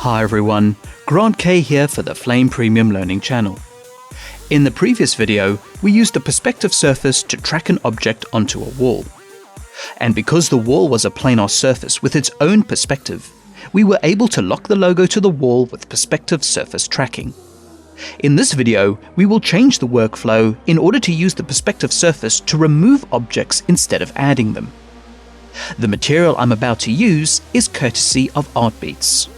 Hi everyone, Grant K here for the Flame Premium Learning channel. In the previous video, we used the perspective surface to track an object onto a wall. And because the wall was a planar surface with its own perspective, we were able to lock the logo to the wall with perspective surface tracking. In this video, we will change the workflow in order to use the perspective surface to remove objects instead of adding them. The material I'm about to use is courtesy of Artbeats.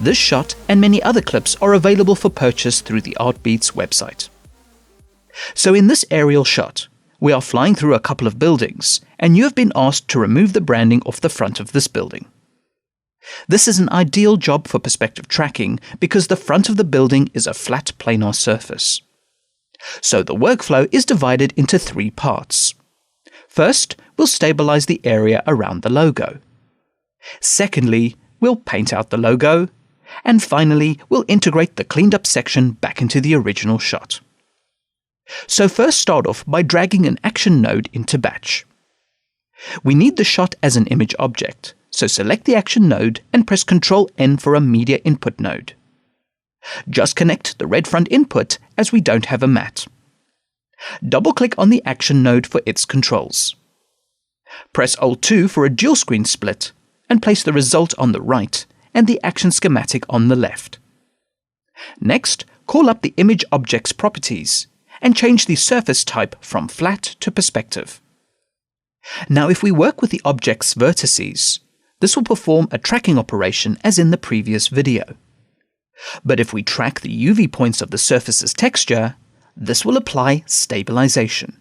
This shot and many other clips are available for purchase through the Artbeats website. So in this aerial shot, we are flying through a couple of buildings, and you have been asked to remove the branding off the front of this building. This is an ideal job for perspective tracking because the front of the building is a flat planar surface. So the workflow is divided into 3 parts. First, we'll stabilize the area around the logo. Secondly, we'll paint out the logo. And finally, we'll integrate the cleaned up section back into the original shot. So first start off by dragging an action node into batch. We need the shot as an image object, so select the action node and press Ctrl N for a media input node. Just connect the red front input as we don't have a mat. Double-click on the action node for its controls. Press Alt-2 for a dual screen split and place the result on the right and the action schematic on the left. Next, call up the image object's properties and change the surface type from flat to perspective. Now if we work with the object's vertices, this will perform a tracking operation as in the previous video. But if we track the UV points of the surface's texture, this will apply stabilization.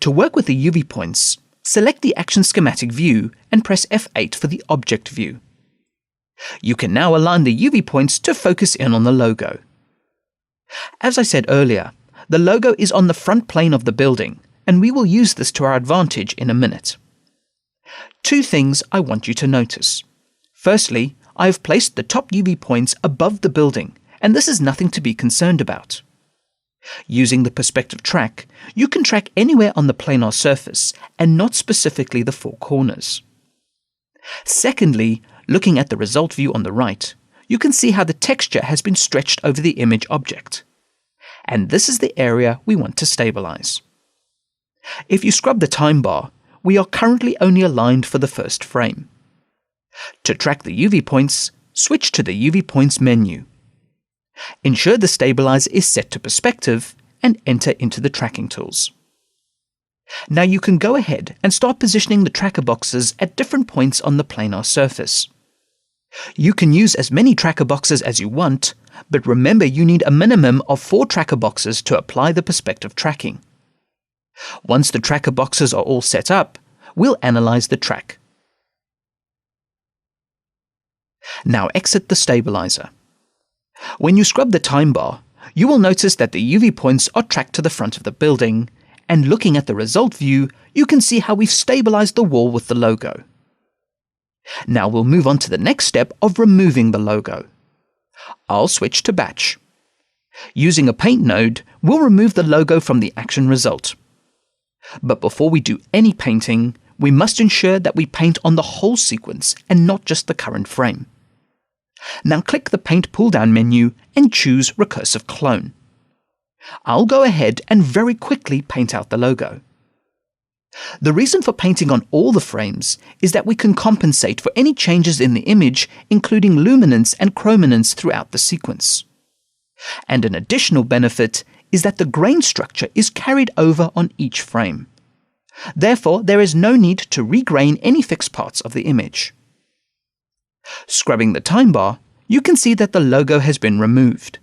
To work with the UV points, select the action schematic view and press F8 for the object view. You can now align the UV points to focus in on the logo. As I said earlier, the logo is on the front plane of the building, and we will use this to our advantage in a minute. 2 things I want you to notice. Firstly, I have placed the top UV points above the building, and this is nothing to be concerned about. Using the perspective track, you can track anywhere on the planar surface and not specifically the 4 corners. Secondly, looking at the result view on the right, you can see how the texture has been stretched over the image object. And this is the area we want to stabilize. If you scrub the time bar, we are currently only aligned for the first frame. To track the UV points, switch to the UV points menu. Ensure the stabilizer is set to perspective and enter into the tracking tools. Now you can go ahead and start positioning the tracker boxes at different points on the planar surface. You can use as many tracker boxes as you want, but remember you need a minimum of 4 tracker boxes to apply the perspective tracking. Once the tracker boxes are all set up, we'll analyze the track. Now exit the stabilizer. When you scrub the time bar, you will notice that the UV points are tracked to the front of the building, and looking at the result view, you can see how we've stabilized the wall with the logo. Now we'll move on to the next step of removing the logo. I'll switch to batch. Using a paint node, we'll remove the logo from the action result. But before we do any painting, we must ensure that we paint on the whole sequence and not just the current frame. Now click the Paint pull-down menu and choose Recursive Clone. I'll go ahead and very quickly paint out the logo. The reason for painting on all the frames is that we can compensate for any changes in the image, including luminance and chrominance throughout the sequence. And an additional benefit is that the grain structure is carried over on each frame. Therefore, there is no need to regrain any fixed parts of the image. Scrubbing the time bar, you can see that the logo has been removed.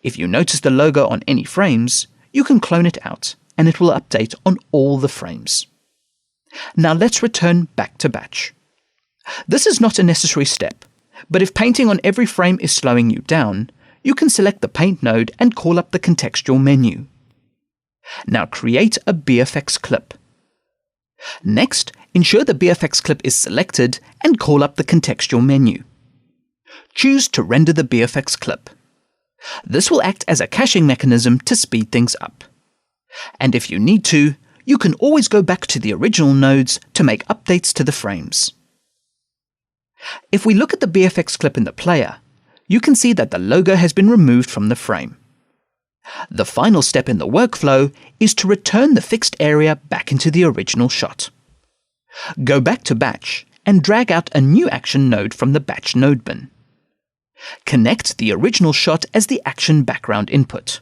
If you notice the logo on any frames, you can clone it out, and it will update on all the frames. Now let's return back to batch. This is not a necessary step, but if painting on every frame is slowing you down, you can select the paint node and call up the contextual menu. Now create a BFX clip. Next, ensure the BFX clip is selected and call up the contextual menu. Choose to render the BFX clip. This will act as a caching mechanism to speed things up. And if you need to, you can always go back to the original nodes to make updates to the frames. If we look at the BFX clip in the player, you can see that the logo has been removed from the frame. The final step in the workflow is to return the fixed area back into the original shot. Go back to Batch and drag out a new action node from the Batch node bin. Connect the original shot as the action background input.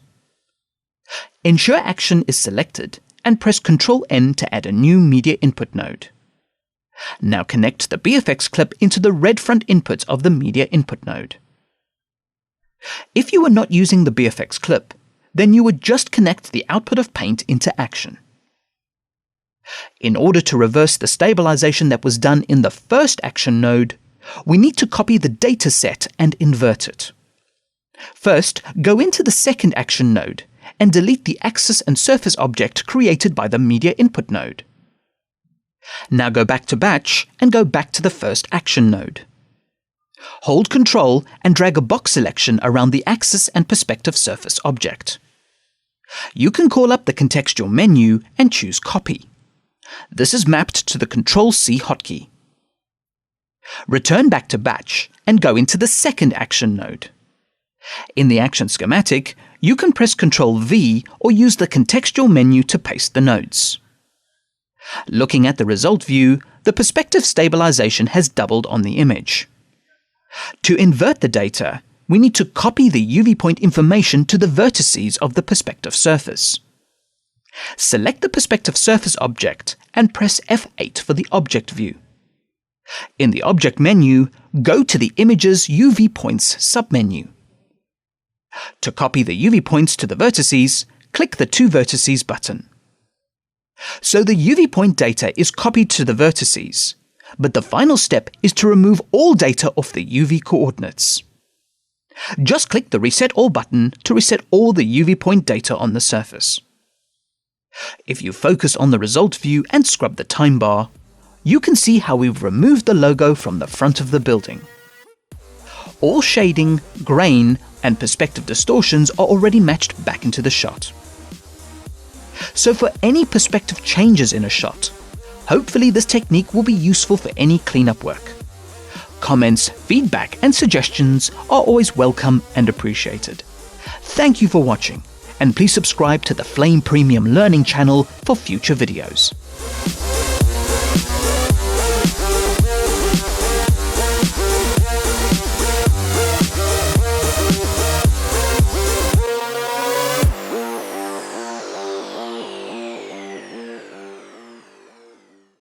Ensure action is selected and press Ctrl-N to add a new media input node. Now connect the BFX clip into the red front input of the media input node. If you were not using the BFX clip, then you would just connect the output of Paint into action. In order to reverse the stabilization that was done in the first action node, we need to copy the data set and invert it. First, go into the second action node and delete the axis and surface object created by the media input node. Now go back to Batch and go back to the first action node. Hold Ctrl and drag a box selection around the axis and perspective surface object. You can call up the contextual menu and choose Copy. This is mapped to the Ctrl-C hotkey. Return back to Batch and go into the second action node. In the action schematic, you can press Ctrl-V or use the contextual menu to paste the nodes. Looking at the result view, the perspective stabilization has doubled on the image. To invert the data, we need to copy the UV point information to the vertices of the perspective surface. Select the perspective surface object and press F8 for the object view. In the object menu, go to the Images UV Points submenu. To copy the UV points to the vertices, click the Two Vertices button. So the UV point data is copied to the vertices, but the final step is to remove all data off the UV coordinates. Just click the Reset All button to reset all the UV point data on the surface. If you focus on the result view and scrub the time bar, you can see how we've removed the logo from the front of the building. All shading, grain, and perspective distortions are already matched back into the shot. So for any perspective changes in a shot, hopefully this technique will be useful for any cleanup work. Comments, feedback, and suggestions are always welcome and appreciated. Thank you for watching, and please subscribe to the Flame Premium Learning channel for future videos.